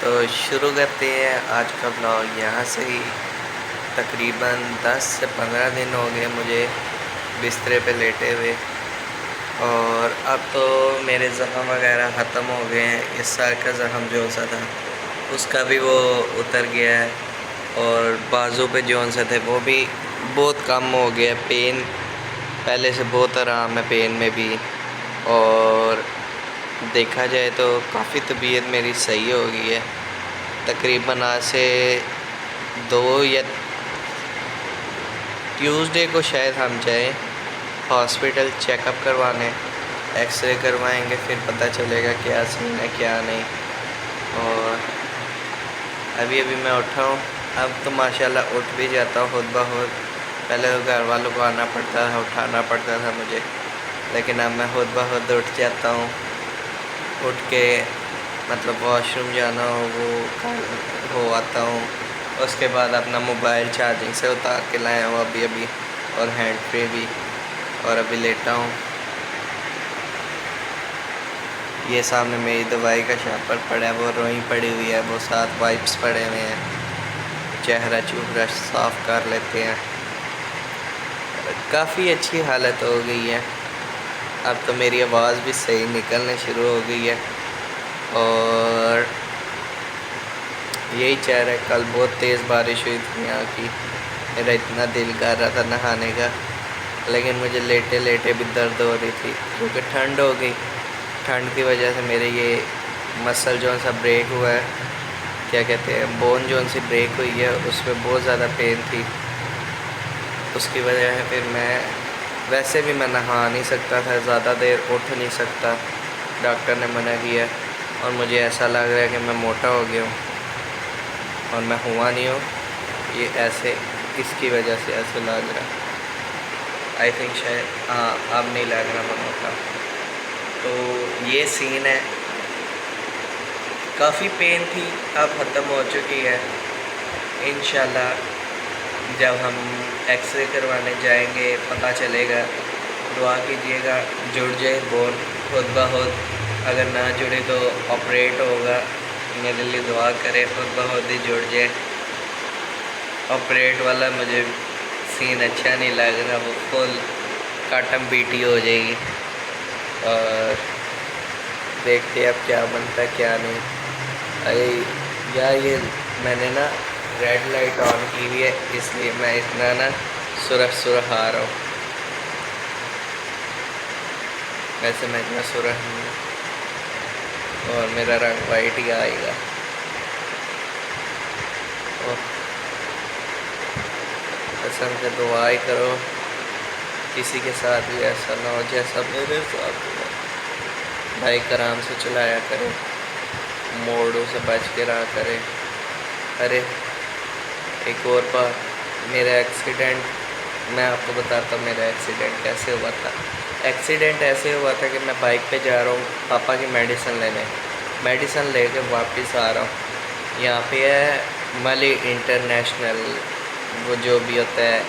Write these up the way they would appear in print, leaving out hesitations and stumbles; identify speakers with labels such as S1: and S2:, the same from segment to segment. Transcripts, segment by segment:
S1: तो शुरू करते हैं आज का ब्लॉग यहाँ से ही। तकरीबन 10 से 15 दिन हो गए मुझे बिस्तरे पे लेटे हुए, और अब तो मेरे ज़ख़म वगैरह ख़त्म हो गए हैं। इस साल का ज़ख़म जो सा था उसका भी वो उतर गया है, और बाजू पे जो सा थे वो भी बहुत कम हो गया। पेन पहले से बहुत आराम है पेन में भी, और देखा जाए तो काफ़ी तबीयत मेरी सही हो गई है। तकरीबन आज से 2 या ट्यूसडे को शायद हम जाएं हॉस्पिटल चेकअप करवाने। एक्सरे करवाएंगे, फिर पता चलेगा क्या सीन है क्या नहीं। और अभी मैं उठा हूँ। अब तो माशाल्लाह उठ भी जाता हूँ खुद ब खुद। पहले तो घर वालों को आना पड़ता था, उठाना पड़ता था मुझे, लेकिन अब मैं खुद ब खुद उठ जाता हूँ। उठ के मतलब वॉशरूम जाना हो आता हूँ। उसके बाद अपना मोबाइल चार्जिंग से उतार के लाया हूँ अभी, और हैंड फ्री भी, और अभी लेटा हूँ। ये सामने मेरी दवाई का शापर पड़ा है, वो रोई पड़ी हुई है, वो 7 वाइप्स पड़े हुए हैं। चेहरा चूहरा साफ़ कर लेते हैं। काफ़ी अच्छी हालत हो गई है। अब तो मेरी आवाज़ भी सही निकलने शुरू हो गई है, और यही चाह रहा है। कल बहुत तेज़ बारिश हुई थी यहाँ की, मेरा इतना दिल कर रहा था नहाने का, लेकिन मुझे लेटे लेटे भी दर्द हो रही थी क्योंकि ठंड हो गई। ठंड की वजह से मेरे ये मसल जो सा ब्रेक हुआ है, क्या कहते हैं, बोन जो सी ब्रेक हुई है, उसमें बहुत ज़्यादा पेन थी। उसकी वजह है फिर मैं वैसे भी मैं नहा नहीं सकता था, ज़्यादा देर उठ नहीं सकता, डॉक्टर ने मना किया। और मुझे ऐसा लग रहा है कि मैं मोटा हो गया हूँ, और मैं हुआ नहीं हूँ। ये ऐसे इसकी वजह से ऐसे लग रहा है। आई थिंक शायद हाँ, अब नहीं लग रहा मैं मोटा। तो ये सीन है। काफ़ी पेन थी, अब ख़त्म हो चुकी है। इंशाल्लाह जब हम एक्सरे करवाने जाएंगे पता चलेगा। दुआ कीजिएगा जुड़ जाए बोन खुद ब खुद, अगर ना जुड़े तो ऑपरेट होगा। मेरे लिए दुआ करें, खुद ब खुद ही जुड़ जाए। ऑपरेट वाला मुझे सीन अच्छा नहीं लग रहा, वो फुल काटम पीटी हो जाएगी। और देखते अब क्या बनता है क्या नहीं। अरे यार, ये मैंने ना रेड लाइट ऑन की हुई है, इसलिए मैं इतना ना सुरख आ रहा हूँ। वैसे मैं इतना सुरख नहीं हूँ, और मेरा रंग वाइट ही आएगा। और कसम से दुआ ही करो किसी के साथ भी ऐसा ना हो जैसा मेरे साथ हुआ। बाइक आराम से चलाया करें, मोड़ों से बच के रहा करें। अरे एक और बात, मेरा एक्सीडेंट, मैं आपको बताता हूँ मेरा एक्सीडेंट कैसे हुआ था। एक्सीडेंट ऐसे हुआ था कि मैं बाइक पे जा रहा हूँ पापा की मेडिसिन लेने। मेडिसिन लेके वापस आ रहा हूँ। यहाँ पे है मली इंटरनेशनल, वो जो भी होता है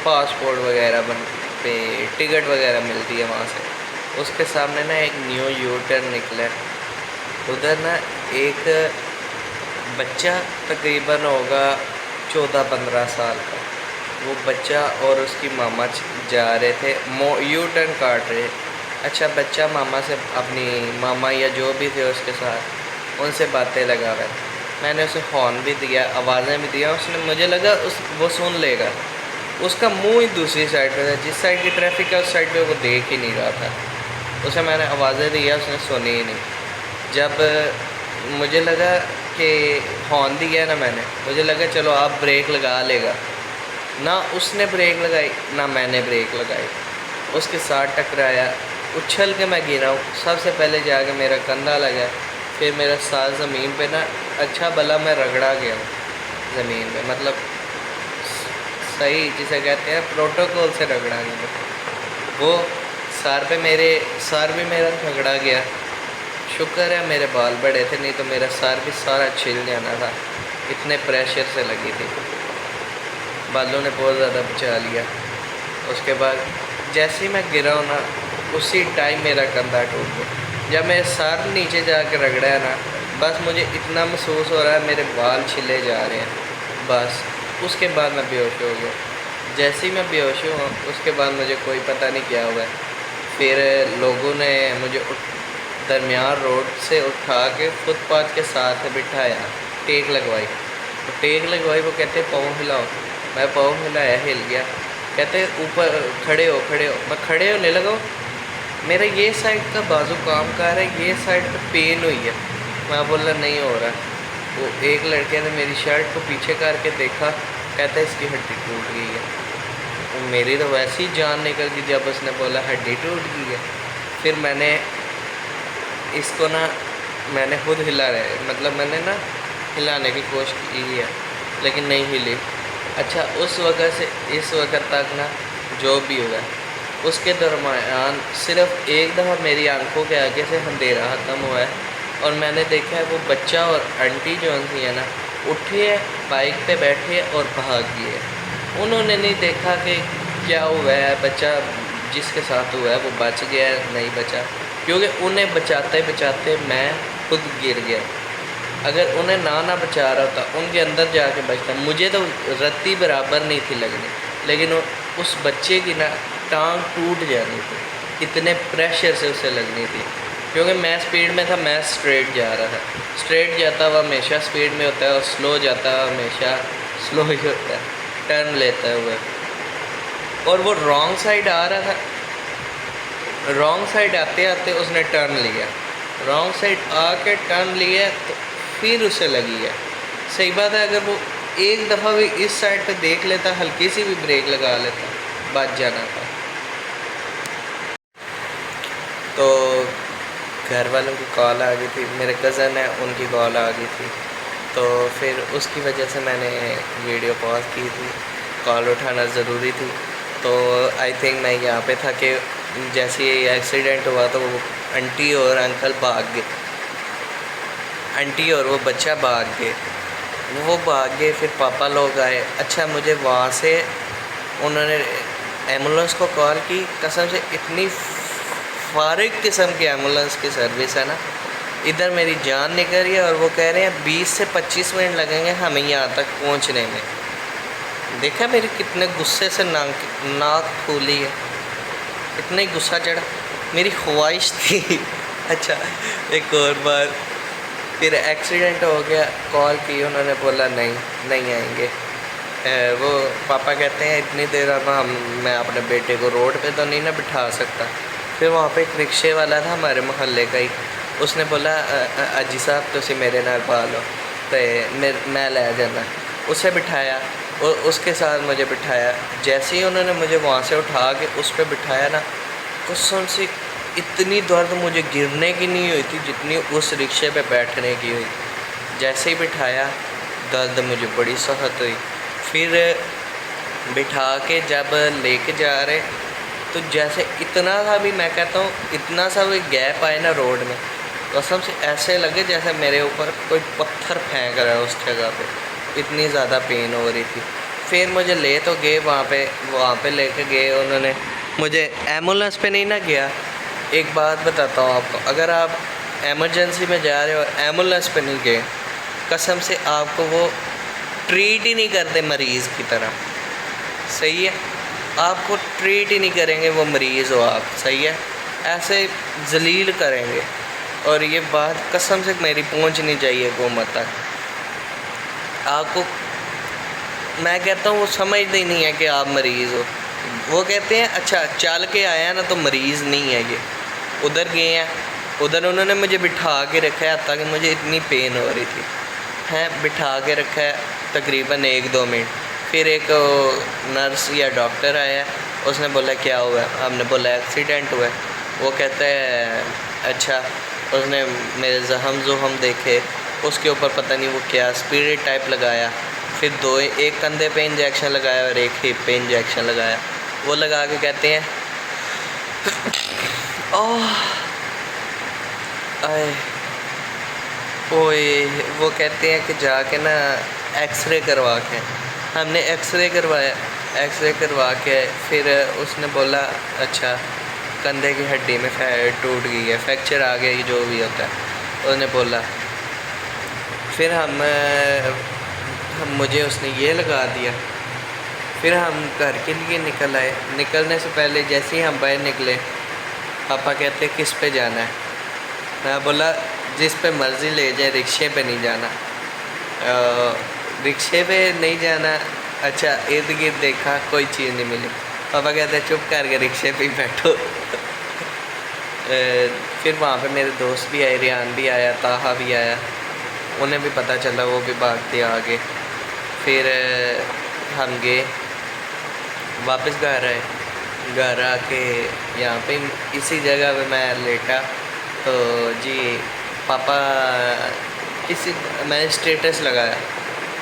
S1: पासपोर्ट वगैरह बन पे टिकट वगैरह मिलती है वहाँ से। उसके सामने ना एक न्यू यू टर्न निकला है। उधर ना एक बच्चा तकरीबन होगा 14-15 साल का, वो बच्चा और उसकी मामा जा रहे थे, यू टर्न काट रहे। अच्छा, बच्चा मामा से, अपनी मामा या जो भी थे उसके साथ, उनसे बातें लगा रहा है। मैंने उसे हॉर्न भी दिया, आवाज़ें भी दिया। उसने, मुझे लगा वो सुन लेगा। उसका मुंह ही दूसरी साइड पे था, जिस साइड की ट्रैफिक है उस साइड पे वो देख ही नहीं रहा था। उसे मैंने आवाज़ें दिया, उसने सुनी ही नहीं। जब मुझे लगा कि हॉर्न दिया ना मैंने, मुझे लगा चलो आप ब्रेक लगा लेगा, ना उसने ब्रेक लगाई ना मैंने ब्रेक लगाई। उसके साथ टकराया, उछल के मैं गिरा हूँ। सबसे पहले जाके मेरा कंधा लगा, फिर मेरा साथ ज़मीन पे ना अच्छा भला मैं रगड़ा गया हूँ ज़मीन पे, मतलब सही जिसे कहते हैं प्रोटोकॉल से रगड़ा गया। वो सर पे, मेरे सर भी मेरा रगड़ा गया। शुक्र है मेरे बाल बड़े थे, नहीं तो मेरा सर भी सारा छिल जाना था, इतने प्रेशर से लगी थी। बालों ने बहुत ज़्यादा बचा लिया। उसके बाद जैसे ही मैं गिरा हूँ ना, उसी टाइम मेरा कंधा टूट गया। जब मेरे सर नीचे जाकर रगड़ा है ना, बस मुझे इतना महसूस हो रहा है मेरे बाल छिले जा रहे हैं, बस। उसके बाद मैं बेहोश हो गया। जैसे ही मैं बेहोश हुआ उसके बाद मुझे कोई पता नहीं क्या हुआ। फिर लोगों ने मुझे दरमियान रोड से उठा के फुटपाथ के साथ बिठाया, टेक लगवाई। तो टेक लगवाई, वो कहते पाँव हिलाओ। मैं पाँव हिलाया, हिल गया। कहते ऊपर खड़े हो खड़े हो। मैं खड़े होने लगा, मेरा ये साइड का बाजू काम कर रहा है, ये साइड पे पेन हुई है। मैं बोला नहीं हो रहा। वो एक लड़के ने मेरी शर्ट को पीछे करके देखा, कहता है इसकी हड्डी टूट गई है। मेरी तो वैसी जान निकल गई जब उसने बोला हड्डी टूट गई है। फिर मैंने इसको ना, मैंने खुद मतलब मैंने ना हिलाने की कोशिश की है, लेकिन नहीं हिली। अच्छा, उस वक़्त से इस वक़्त तक ना जो भी हुआ, उसके दरमियान सिर्फ़ एक दफ़ा मेरी आंखों के आगे से अंधेरा ख़त्म हुआ है और मैंने देखा है वो बच्चा और आंटी जो थी है ना, उठे है, बाइक पे बैठे और भाग गए। उन्होंने नहीं देखा कि क्या हुआ है, बच्चा जिसके साथ हुआ है वो बच गया है नहीं बचा, क्योंकि उन्हें बचाते बचाते मैं खुद गिर गया। अगर उन्हें ना बचा रहा होता, उनके अंदर जाके बचता। मुझे तो रत्ती बराबर नहीं थी लगनी, लेकिन उस बच्चे की ना टांग टूट जानी थी, इतने प्रेशर से उसे लगनी थी। क्योंकि मैं स्पीड में था, मैं स्ट्रेट जा रहा था। स्ट्रेट जाता हुआ हमेशा स्पीड में होता है और स्लो जाता हुआ हमेशा स्लो ही होता है, टर्न लेता हुआ। और वो रॉन्ग साइड आ रहा था। रॉन्ग साइड आते आते उसने टर्न लिया, रॉन्ग साइड आके टर्न लिया तो फिर उसे लगी है। सही बात है, अगर वो एक दफ़ा भी इस साइड पे देख लेता, हल्की सी भी ब्रेक लगा लेता, बच जाना था। तो घर वालों की कॉल आ गई थी, मेरे कज़न है उनकी कॉल आ गई थी, तो फिर उसकी वजह से मैंने वीडियो पॉज की थी। कॉल उठाना ज़रूरी थी। तो आई थिंक मैं यहाँ पे था कि जैसे ये एक्सीडेंट हुआ तो वो आंटी और अंकल भाग गए, आंटी और वो बच्चा भाग गए, वो भाग गए। फिर पापा लोग आए। अच्छा, मुझे वहाँ से उन्होंने एम्बुलेंस को कॉल की, कसम से इतनी फारिग किस्म की एम्बुलेंस की सर्विस है ना, इधर मेरी जान निकल रही है और वो कह रहे हैं 20 से 25 मिनट लगेंगे हमें यहाँ तक पहुँचने में। देखा मेरी कितने गुस्से से नाक फूली है, इतना ही गुस्सा चढ़ा, मेरी ख्वाहिश थी। अच्छा, एक और बार फिर एक्सीडेंट हो गया, कॉल की, उन्होंने बोला नहीं आएंगे। वो पापा कहते हैं इतनी देर अब मैं अपने बेटे को रोड पे तो नहीं ना बिठा सकता। फिर वहाँ पे एक रिक्शे वाला था हमारे मोहल्ले का ही, उसने बोला अजी साहब तुसी मेरे नाल पा लो तो मैं ले जाना। उसे बिठाया और उसके साथ मुझे बिठाया। जैसे ही उन्होंने मुझे वहाँ से उठा के उस पर बिठाया ना, कसम से इतनी दर्द मुझे गिरने की नहीं हुई थी जितनी उस रिक्शे पे बैठने की हुई। जैसे ही बिठाया दर्द मुझे बड़ी सख्त हुई। फिर बिठा के जब लेके जा रहे तो जैसे इतना सा भी, मैं कहता हूँ इतना सा भी गैप आए ना रोड में, कसम से ऐसे लगे जैसे मेरे ऊपर कोई पत्थर फेंक रहा है उस जगह पे, इतनी ज़्यादा पेन हो रही थी। फिर मुझे ले तो गए वहाँ पे लेके गए उन्होंने मुझे। एम्बुलेंस पे नहीं ना गया। एक बात बताता हूँ आपको, अगर आप एमरजेंसी में जा रहे हो और एम्बुलेंस पे नहीं गए, कसम से आपको वो ट्रीट ही नहीं करते मरीज़ की तरह। सही है, आपको ट्रीट ही नहीं करेंगे वो मरीज़ हो आप, सही है, ऐसे जलील करेंगे। और ये बात कसम से मेरी पहुंचनी चाहिए हुकूमत तक। आपको मैं कहता हूँ वो समझते ही नहीं है कि आप मरीज़ हो। वो कहते हैं अच्छा चल के आया ना तो मरीज़ नहीं है ये। उधर गए हैं, उधर उन्होंने मुझे बिठा के रखा है ताकि मुझे इतनी पेन हो रही थी, हैं बिठा के रखा है तकरीबन 1-2 मिनट। फिर एक नर्स या डॉक्टर आया, उसने बोला क्या हुआ है, हमने बोला एक्सीडेंट हुआ है। वो कहता है अच्छा, उसने मेरे जख्म देखे, उसके ऊपर पता नहीं वो क्या स्पिरिट टाइप लगाया। फिर एक कंधे पे इंजेक्शन लगाया और एक हिप पे इंजेक्शन लगाया। वो लगा के कहते हैं आए ओए, वो कहते हैं कि जाके ना एक्सरे करवा के। हमने एक्सरे करवाया, एक्सरे करवा के फिर उसने बोला अच्छा कंधे की हड्डी में टूट गई है, फ्रैक्चर आ गया, जो भी होता है। उसने बोला फिर हम मुझे उसने ये लगा दिया। फिर हम घर के लिए निकल आए। निकलने से पहले जैसे ही हम बाहर निकले, पापा कहते किस पे जाना है। मैं बोला जिस पे मर्ज़ी ले जाए, रिक्शे पे नहीं जाना। रिक्शे पे नहीं जाना। अच्छा, इर्द गिर्द देखा, कोई चीज़ नहीं मिली। पापा कहते चुप करके रिक्शे पे ही बैठो। फिर वहाँ पे मेरे दोस्त भी आए, रियान भी आया, ताहा भी आया। उन्हें भी पता चला, वो भी भागते आगे। फिर हम गए वापस घर आए। घर आके यहाँ पे इसी जगह पे मैं लेटा, तो जी पापा मैंने स्टेटस लगाया।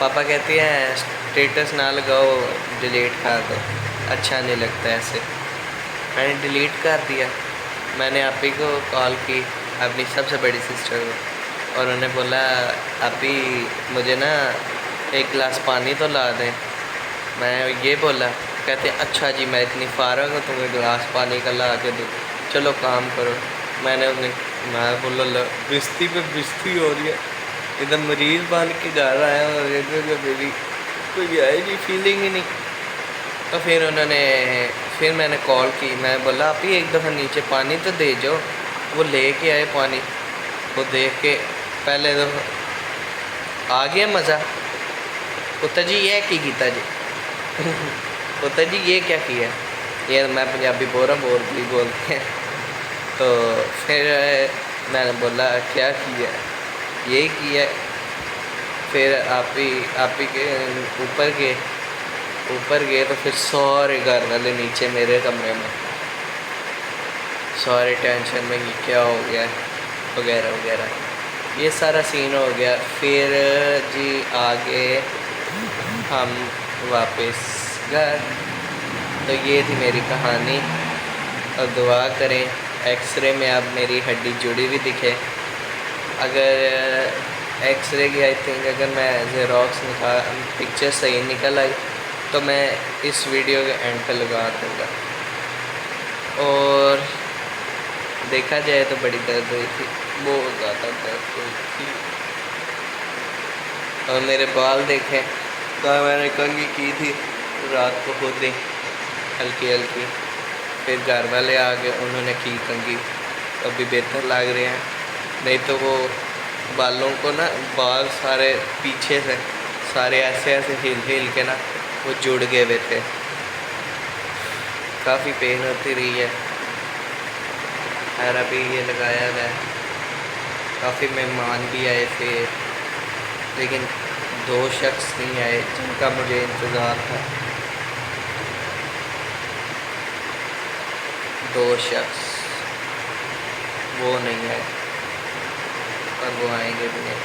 S1: पापा कहती हैं स्टेटस ना लगाओ, डिलीट कर दो, अच्छा नहीं लगता ऐसे। मैंने डिलीट कर दिया। मैंने आप ही को कॉल की, अपनी सबसे बड़ी सिस्टर को, और उन्होंने बोला आप ही मुझे ना एक गिलास पानी तो ला दें। मैं ये बोला, कहते हैं अच्छा जी मैं इतनी फारग हूँ, तुम्हें गिलास पानी का ला के दूँ, चलो काम करो। मैं बोला बिस्ती पे बिस्ती हो रही है, एकदम मरीज़ बन के घर आया और मेरी कोई आई नहीं, फीलिंग ही नहीं। तो फिर मैंने कॉल की। मैं बोला आप ही एक दफ़ा नीचे पानी तो दे जाओ। वो लेके आए पानी। वो देख के पहले तो आ गया मज़ा। पुत्र जी ये की कीता जी। पुत्र जी ये क्या किया। ये मैं पंजाबी बोलते हैं। तो फिर मैंने बोला क्या किया, यही किया। फिर आप ही के ऊपर गए तो फिर सारे घर वाले नीचे मेरे कमरे में, सारे टेंशन में कि क्या हो गया वगैरह वगैरह, ये सारा सीन हो गया। फिर जी आगे हम वापस घर। तो ये थी मेरी कहानी। और दुआ करें एक्सरे में अब मेरी हड्डी जुड़ी हुई दिखे। अगर एक्सरे की आई थिंक अगर मैं ज़ेरॉक्स पिक्चर सही निकल आई तो मैं इस वीडियो के एंड पे लगा दूँगा। और देखा जाए तो बड़ी दर्द हुई थी, बहुत ज़्यादा दर्द हुई थी। और मेरे बाल देखें तो मैंने कंघी की थी रात को खुद ही, हल्की हल्की। फिर घर वाले आ गए, उन्होंने की कंघी, अभी बेहतर लग रहे हैं। नहीं तो वो बालों को ना, बाल सारे पीछे से सारे ऐसे हिल के ना वो जुड़ गए हुए थे। काफ़ी पेन होती रही है। और अभी ये लगाया हुआ है। काफ़ी मेहमान भी आए थे, लेकिन 2 शख्स नहीं आए जिनका मुझे इंतज़ार था। 2 शख्स वो नहीं आए, और वो आएंगे भी नहीं।